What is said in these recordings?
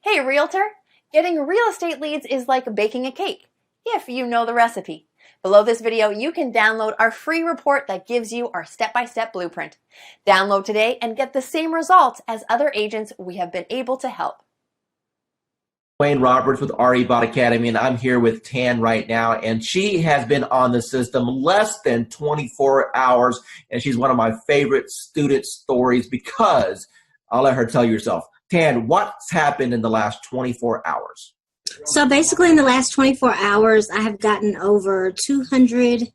Hey, realtor! Getting real estate leads is like baking a cake, if you know the recipe. Below this video, you can download our free report that gives you our step-by-step blueprint. Download today and get the same results as other agents we have been able to help. Wayne Roberts with RE Bot Academy, and I'm here with Tan right now, and she has been on the system less than 24 hours, and she's one of my favorite student stories because I'll let her tell you herself. Tan, what's happened in the last 24 hours? So basically in the last 24 hours, I have gotten over 200,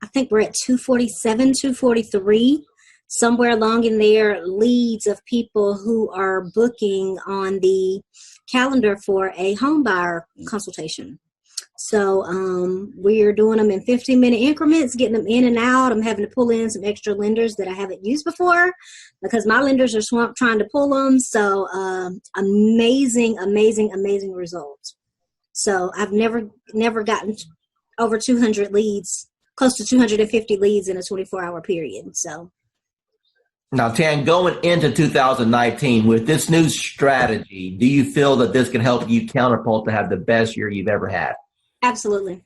I think we're at 247, 243, somewhere along in there, leads of people who are booking on the calendar for a home buyer consultation. So we're doing them in 15-minute increments, getting them in and out. I'm having to pull in some extra lenders that I haven't used before because my lenders are swamped trying to pull them. So amazing results. So I've never gotten over 200 leads, close to 250 leads in a 24-hour period. So. Now, Tan, going into 2019 with this new strategy, do you feel that this can help you catapult to have the best year you've ever had? Absolutely.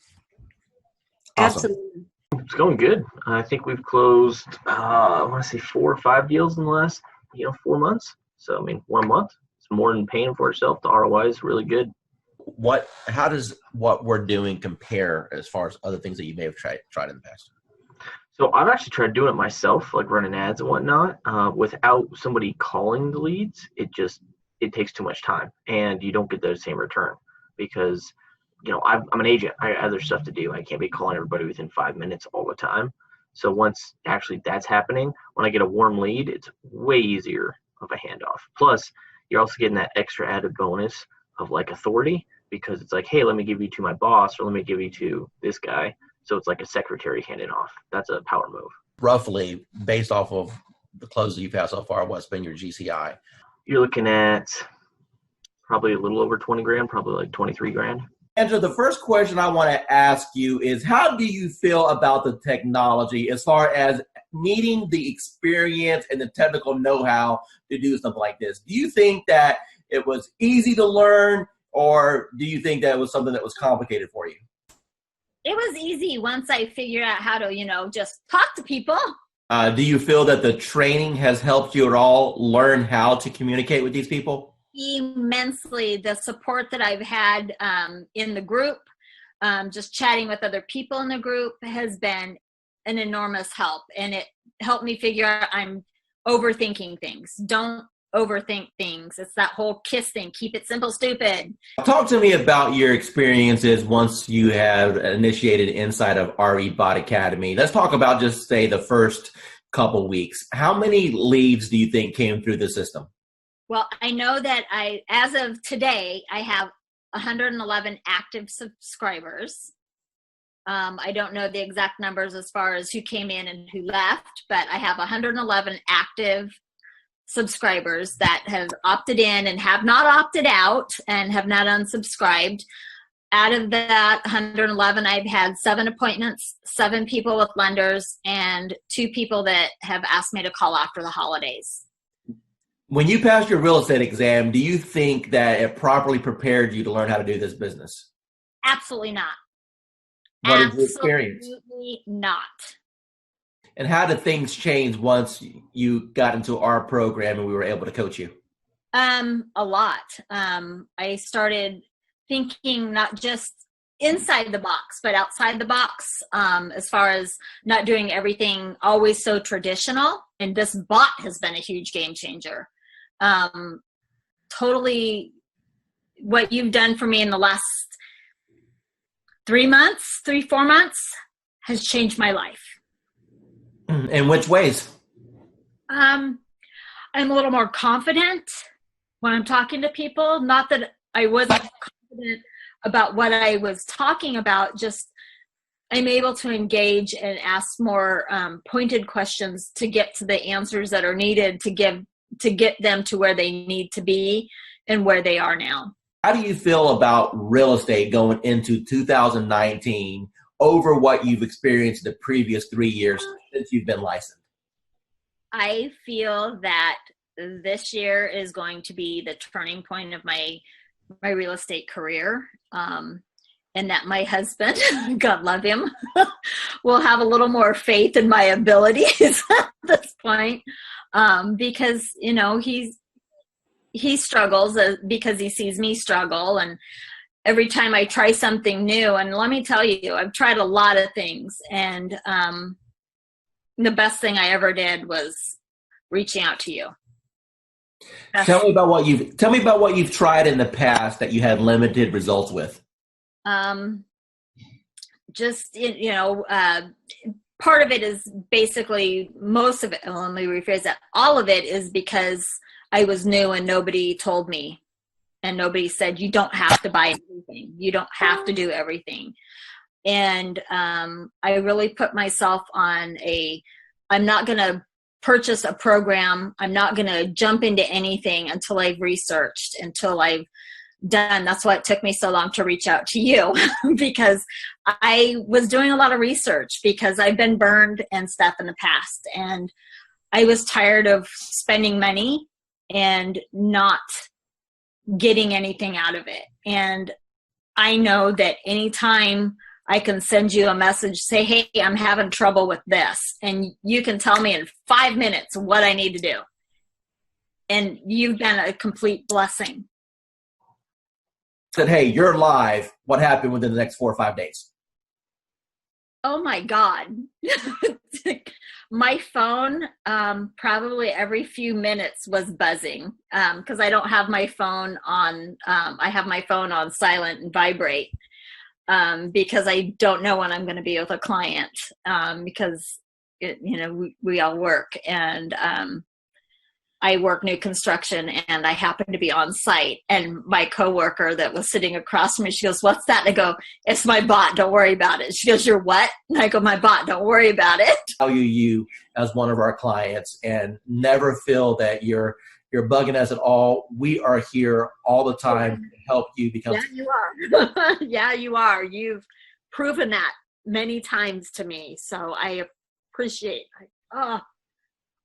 Awesome. Absolutely. It's going good. I think we've closed, I want to say 4 or 5 deals in the last, 4 months. So, 1 month, it's more than paying for itself. The ROI is really good. How does what we're doing compare as far as other things that you may have tried in the past? So I've actually tried doing it myself, like running ads and whatnot, without somebody calling the leads. It takes too much time and you don't get the same return because, I'm an agent. I have other stuff to do. I can't be calling everybody within 5 minutes all the time. So once actually that's happening, when I get a warm lead, it's way easier of a handoff. Plus, you're also getting that extra added bonus of like authority because it's like, hey, let me give you to my boss or let me give you to this guy. So it's like a secretary handing off. That's a power move. Roughly, based off of the closes you've had so far, what's been your GCI? You're looking at probably a little over 20 grand, probably like 23 grand. Angela, the first question I want to ask you is how do you feel about the technology as far as needing the experience and the technical know-how to do something like this? Do you think that it was easy to learn or do you think that it was something that was complicated for you? It was easy once I figured out how to, just talk to people. Do you feel that the training has helped you at all learn how to communicate with these people? Immensely. The support that I've had in the group, just chatting with other people in the group has been an enormous help. And it helped me figure out I'm overthinking things. Don't overthink things. It's that whole KISS thing. Keep it simple, stupid. Talk to me about your experiences once you have initiated inside of RE Bot Academy. Let's talk about just say the first couple weeks. How many leads do you think came through the system? Well, I know that as of today, I have 111 active subscribers. I don't know the exact numbers as far as who came in and who left, but I have 111 active subscribers that have opted in and have not opted out and have not unsubscribed. Out of that 111, I've had 7 appointments, 7 people with lenders, and 2 people that have asked me to call after the holidays. When you passed your real estate exam, do you think that it properly prepared you to learn how to do this business? Absolutely not. What is your experience? Absolutely not. And how did things change once you got into our program and we were able to coach you? A lot. I started thinking not just inside the box, but outside the box, as far as not doing everything always so traditional. And this bot has been a huge game changer. Totally what you've done for me in the last 4 months has changed my life. In which ways? I'm a little more confident when I'm talking to people. Not that I wasn't confident about what I was talking about, just I'm able to engage and ask more pointed questions to get to the answers that are needed to get them to where they need to be and where they are now. How do you feel about real estate going into 2019 over what you've experienced the previous 3 years since you've been licensed? I feel that this year is going to be the turning point of my real estate career. And that my husband, God love him, will have a little more faith in my abilities at this point. Because, you know, he struggles because he sees me struggle. And every time I try something new, and let me tell you, I've tried a lot of things. And the best thing I ever did was reaching out to you. Tell me about what you've tried in the past that you had limited results with. Just, you know, part of it is basically, most of it, let me rephrase that, all of it is because I was new and nobody told me, and nobody said, you don't have to buy everything. You don't have to do everything. And I really put myself on I'm not going to purchase a program. I'm not going to jump into anything until I've researched, until I've done. That's why it took me so long to reach out to you, because I was doing a lot of research, because I've been burned and stuff in the past, and I was tired of spending money and not getting anything out of it. And I know that anytime I can send you a message, say, hey, I'm having trouble with this, and you can tell me in 5 minutes what I need to do. And you've been a complete blessing. Said, hey, you're live. What happened within the next 4 or 5 days? Oh my God. My phone, probably every few minutes was buzzing, because I don't have my phone on, I have my phone on silent and vibrate, because I don't know when I'm going to be with a client, because we all work, and I work new construction, and I happen to be on site, and my coworker that was sitting across from me, she goes, what's that? And I go, it's my bot. Don't worry about it. She goes, you're what? And I go, my bot. Don't worry about it. Value you as one of our clients, and never feel that you're bugging us at all. We are here all the time to help you become. Yeah, you are. Yeah, you are. You've proven that many times to me. So I appreciate it.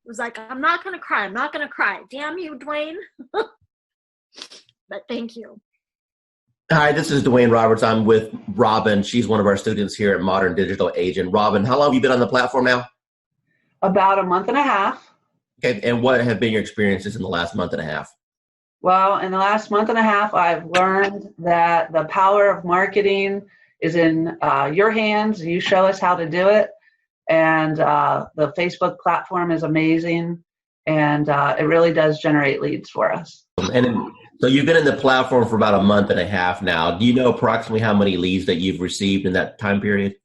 It was like, I'm not going to cry. I'm not going to cry. Damn you, Dwayne. But thank you. Hi, this is Dwayne Roberts. I'm with Robin. She's one of our students here at Modern Digital Agent. Robin, how long have you been on the platform now? About a month and a half. Okay, and what have been your experiences in the last month and a half? Well, in the last month and a half, I've learned that the power of marketing is in your hands. You show us how to do it. And the Facebook platform is amazing, and it really does generate leads for us. So you've been in the platform for about a month and a half now. Do you know approximately how many leads that you've received in that time period?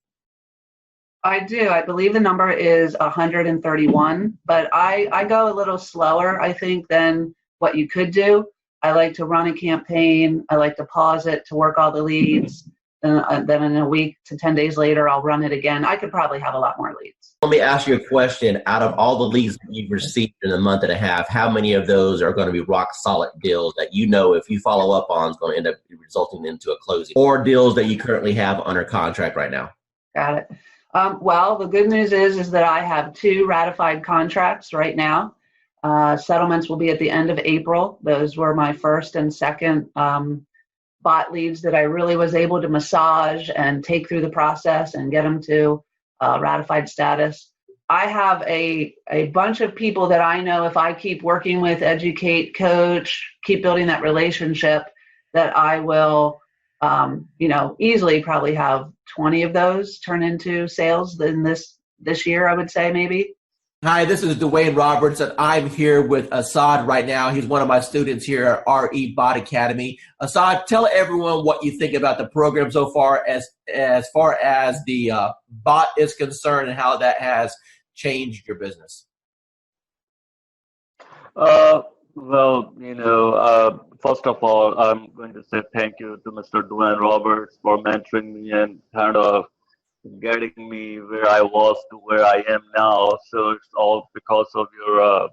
I do. I believe the number is 131, but I go a little slower, I think, than what you could do. I like to run a campaign. I like to pause it to work all the leads. Then in a week to 10 days later, I'll run it again. I could probably have a lot more leads. Let me ask you a question. Out of all the leads that you've received in a month and a half, how many of those are going to be rock solid deals that you know if you follow up on is going to end up resulting into a closing, or deals that you currently have under contract right now? Got it. Well, the good news is that I have 2 ratified contracts right now. Settlements will be at the end of April. Those were my first and second bot leads that I really was able to massage and take through the process and get them to ratified status. I have a bunch of people that I know if I keep working with, educate, coach, keep building that relationship, that I will, easily probably have 20 of those turn into sales in this year, I would say maybe. Hi, this is Dwayne Roberts, and I'm here with Assad right now. He's one of my students here at RE Bot Academy. Assad, tell everyone what you think about the program so far as the bot is concerned, and how that has changed your business. Well, first of all, I'm going to say thank you to Mr. Dwayne Roberts for mentoring me and kind of getting me where I was to where I am now. So it's all because of your,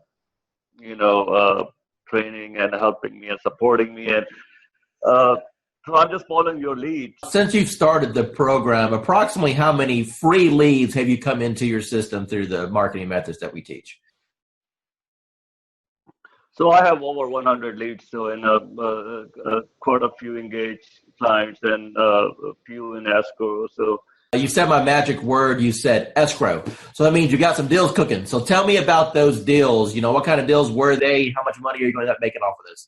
training and helping me and supporting me. And so I'm just following your lead. Since you've started the program, approximately how many free leads have you come into your system through the marketing methods that we teach? So I have over 100 leads, so in quite a few engaged clients and a few in escrow. So You said my magic word. You said escrow. So that means you got some deals cooking. So tell me about those deals. You know, what kind of deals were they? How much money are you going to end up making off of this?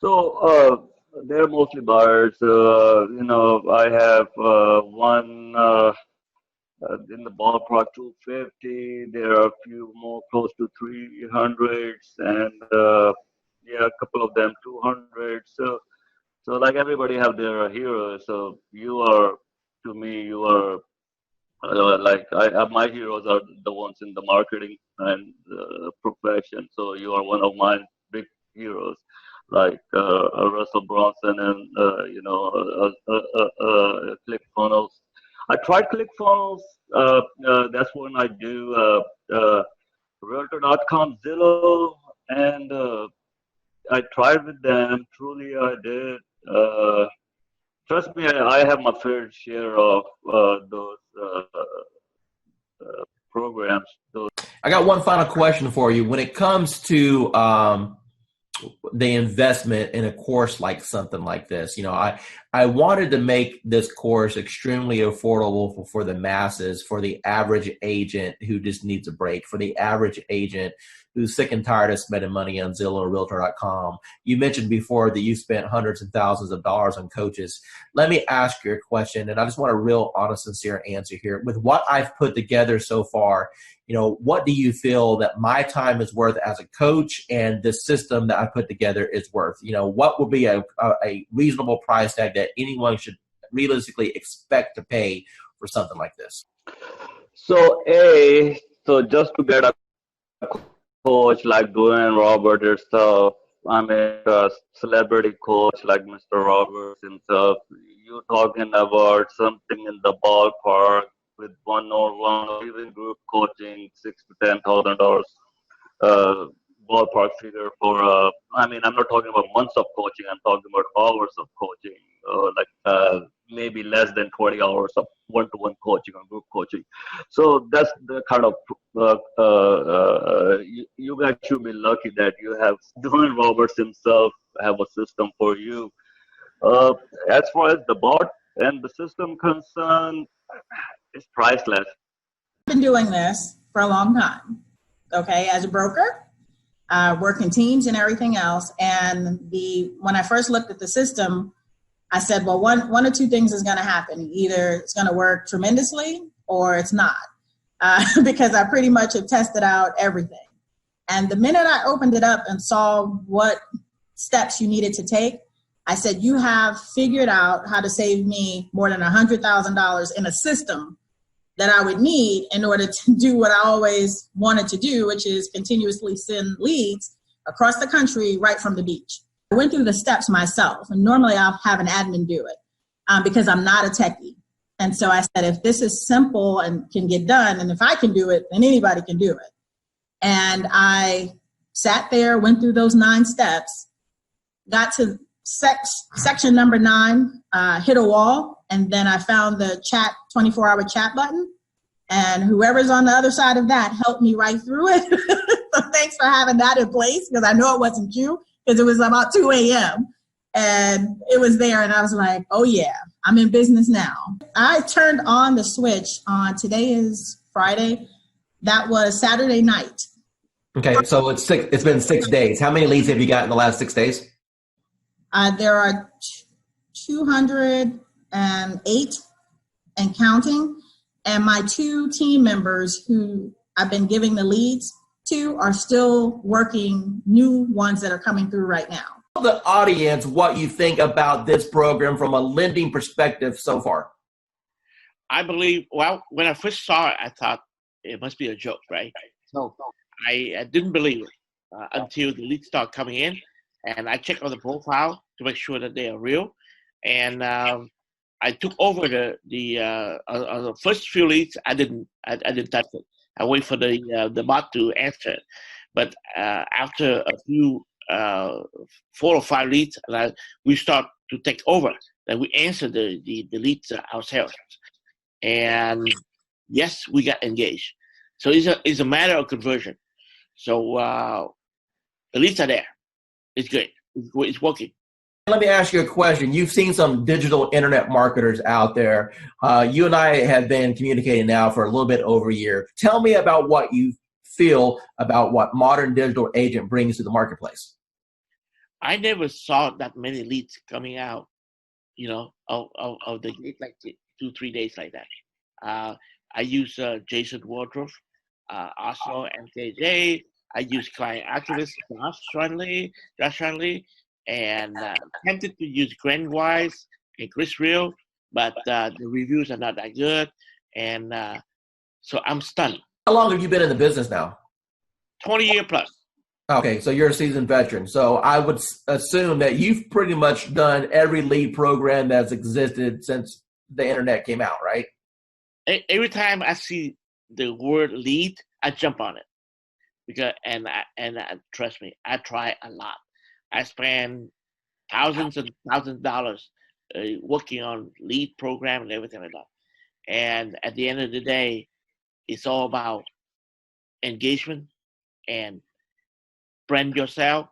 So they're mostly buyers. I have one in the ballpark 250. There are a few more close to 300s, and a couple of them 200. So like everybody have their heroes. So to me, you are my heroes are the ones in the marketing and profession. So you are one of my big heroes, like Russell Brunson and ClickFunnels. I tried ClickFunnels. That's when I do Realtor.com, Zillow, and I tried with them. Truly, I did. Trust me, I have my fair share of those programs. I got one final question for you. When it comes to the investment in a course like something like this, you know, I wanted to make this course extremely affordable for the masses, for the average agent who just needs a break, for the average agent who's sick and tired of spending money on Zillow or Realtor.com. You mentioned before that you spent hundreds and thousands of dollars on coaches. Let me ask you a question, and I just want a real honest, sincere answer here. With what I've put together so far, you know, what do you feel that my time is worth as a coach and the system that I put together is worth? You know, what would be a reasonable price tag that anyone should realistically expect to pay for something like this? So just to get a coach like Dwayne Roberts herself, I mean a celebrity coach like Mr. Roberts himself, you're talking about something in the ballpark with one-on-one or even group coaching, $6,000 to $10,000 ballpark figure for. I'm not talking about months of coaching. I'm talking about hours of coaching, maybe less than 20 hours of one-to-one coaching or group coaching. So that's the kind of you guys should be lucky that you have Dwayne Roberts himself have a system for you. As far as the bot and the system concerned, it's priceless. I've been doing this for a long time, okay, as a broker, working teams and everything else. And when I first looked at the system, I said, well, one or two things is going to happen. Either it's going to work tremendously or it's not, because I pretty much have tested out everything. And the minute I opened it up and saw what steps you needed to take, I said, you have figured out how to save me more than $100,000 in a system that I would need in order to do what I always wanted to do, which is continuously send leads across the country right from the beach. I went through the steps myself, and normally I'll have an admin do it because I'm not a techie. And so I said, if this is simple and can get done, and if I can do it, then anybody can do it. And I sat there, went through those 9 steps, got to section number 9, hit a wall, and then I found the 24-hour chat button, and whoever's on the other side of that helped me right through it. So thanks for having that in place, because I know it wasn't you, because it was about 2 a.m. and it was there, and I was like, oh yeah, I'm in business now. I turned on the switch on, today is Friday, that was Saturday night. Okay, so it's been 6 days. How many leads have you got in the last 6 days? There are 208 and counting, and my 2 team members who I've been giving the leads to are still working new ones that are coming through right now. Tell the audience what you think about this program from a lending perspective so far. I believe, well, when I first saw it, I thought it must be a joke, right? So I didn't believe it until the leads start coming in. And I checked on the profile to make sure that they are real. And I took over the first few leads. I didn't touch it. I wait for the bot to answer it. But after a few 4 or 5 leads, we start to take over. Then we answer the leads ourselves. And yes, we got engaged. So it's a matter of conversion. So The leads are there. It's good. It's working. Let me ask you a question. You've seen some digital internet marketers out there. You and I have been communicating now for a little bit over a year. Tell me about what you feel about what Modern Digital Agent brings to the marketplace. I never saw that many leads coming out, of the gate like 2-3 days like that. I use Jason Wardroff, also MKJ. I use Client Activist, Josh Shanley, and tempted to use Glenn Wise and Chris Real, but the reviews are not that good, and so I'm stunned. How long have you been in the business now? 20 years plus. Okay, so you're a seasoned veteran. So I would assume that you've pretty much done every lead program that's existed since the internet came out, right? Every time I see the word lead, I jump on it because trust me, I try a lot. I spend thousands and thousands of dollars working on lead program and everything like that. And at the end of the day, it's all about engagement and brand yourself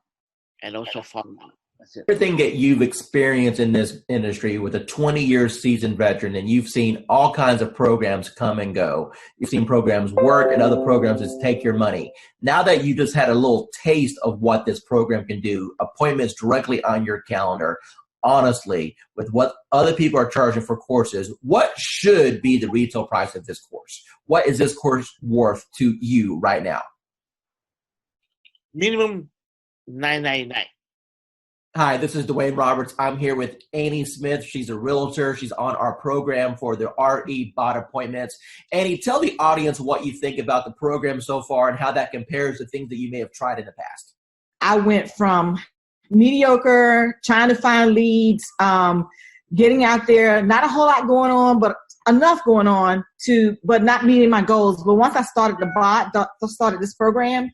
and also follow. That's it. Everything that you've experienced in this industry with a 20-year seasoned veteran, and you've seen all kinds of programs come and go. You've seen programs work and other programs just take your money. Now that you just had a little taste of what this program can do, appointments directly on your calendar, honestly, with what other people are charging for courses, what should be the retail price of this course? What is this course worth to you right now? Minimum $9.99. Hi, this is Dwayne Roberts. I'm here with Annie Smith. She's a realtor. She's on our program for the RE bot appointments. Annie, tell the audience what you think about the program so far and how that compares to things that you may have tried in the past. I went from mediocre, trying to find leads, getting out there, not a whole lot going on, but enough going on but not meeting my goals. But once I started started this program,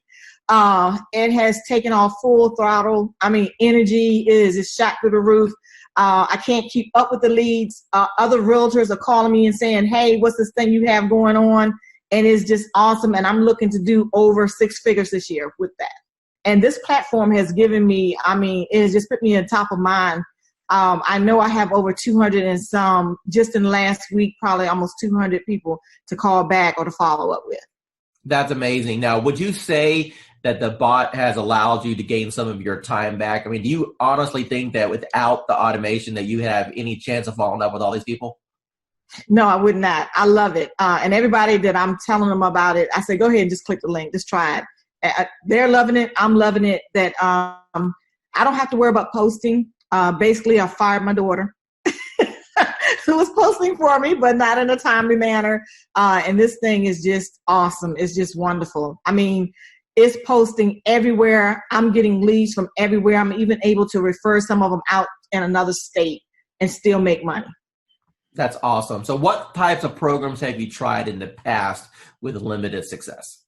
it has taken off full throttle. I mean, energy is shot through the roof. I can't keep up with the leads. Other realtors are calling me and saying, hey, what's this thing you have going on? And it's just awesome. And I'm looking to do over 6 figures this year with that. And this platform has given me, it has just put me on top of mind. I know I have over 200 and some, just in the last week, probably almost 200 people to call back or to follow up with. That's amazing. Now, would you say that the bot has allowed you to gain some of your time back? I mean, do you honestly think that without the automation that you have any chance of following up with all these people? No, I would not. I love it. And everybody that I'm telling them about it, I say, go ahead and just click the link. Just try it. They're loving it. I'm loving it. That I don't have to worry about posting. Basically, I fired my daughter who was posting for me, but not in a timely manner. And this thing is just awesome. It's just wonderful. I mean, it's posting everywhere. I'm getting leads from everywhere. I'm even able to refer some of them out in another state and still make money. That's awesome. So what types of programs have you tried in the past with limited success?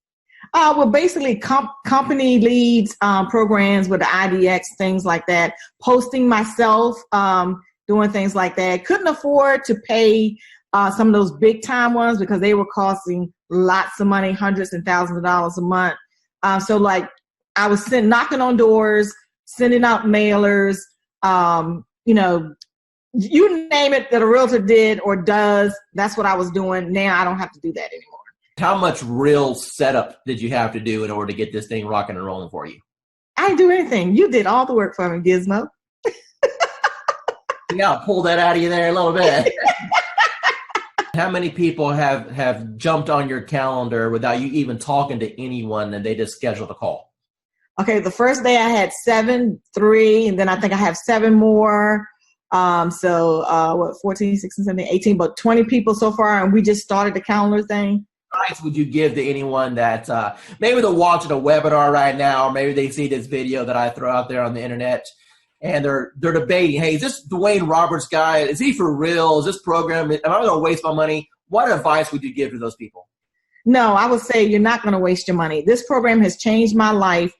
Well, basically company leads, programs with the IDX, things like that. Posting myself, doing things like that. Couldn't afford to pay some of those big time ones because they were costing lots of money, hundreds and thousands of dollars a month. So like I was knocking on doors, sending out mailers, you name it that a realtor did or does, that's what I was doing. Now I don't have to do that anymore. How much real setup did you have to do in order to get this thing rocking and rolling for you? I didn't do anything. You did all the work for me, Gizmo. Yeah, I'll pull that out of you there a little bit. How many people have jumped on your calendar without you even talking to anyone and they just scheduled a call? Okay, the first day I had 7, 3, and then I think I have 7 more. 14, 16, 17, 18, but 20 people so far, and we just started the calendar thing. What advice would you give to anyone that maybe they're watching a webinar right now, or maybe they see this video that I throw out there on the internet, and they're debating, hey, is this Dwayne Roberts guy? Is he for real? Is this program, am I going to waste my money? What advice would you give to those people? No, I would say you're not going to waste your money. This program has changed my life.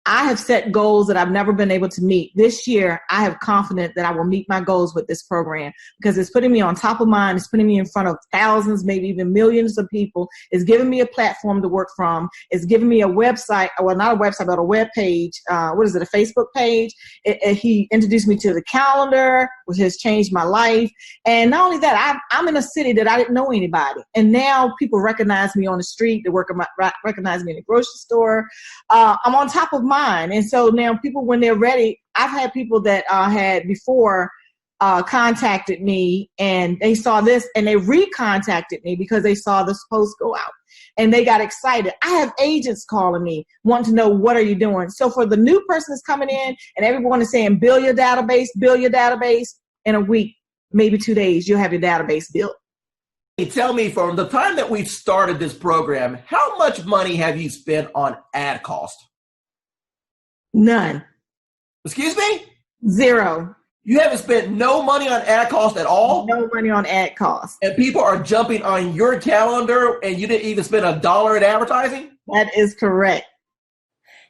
I have set goals that I've never been able to meet. This year, I have confidence that I will meet my goals with this program because it's putting me on top of mind. It's putting me in front of thousands, maybe even millions of people. It's giving me a platform to work from. It's giving me a website, well, not a website, but a web page. What is it, a Facebook page? He introduced me to the calendar, which has changed my life. And not only that, I'm in a city that I didn't know anybody. And now people recognize me on the street. They recognize me in the grocery store. I'm on top of mind. And so now people, when they're ready, I've had people that had before contacted me and they saw this and they recontacted me because they saw this post go out and they got excited. I have agents calling me wanting to know, what are you doing? So for the new person that's coming in and everyone is saying, build your database, in a week, maybe 2 days, you'll have your database built. Tell me, from the time that we've started this program, how much money have you spent on ad cost? None. Excuse me? Zero. You haven't spent no money on ad cost at all? No money on ad cost. And people are jumping on your calendar and you didn't even spend $1 in advertising? That is correct.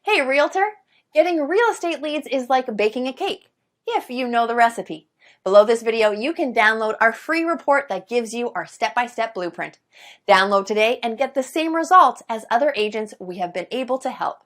Hey, realtor, getting real estate leads is like baking a cake, if you know the recipe. Below this video, you can download our free report that gives you our step-by-step blueprint. Download today and get the same results as other agents we have been able to help.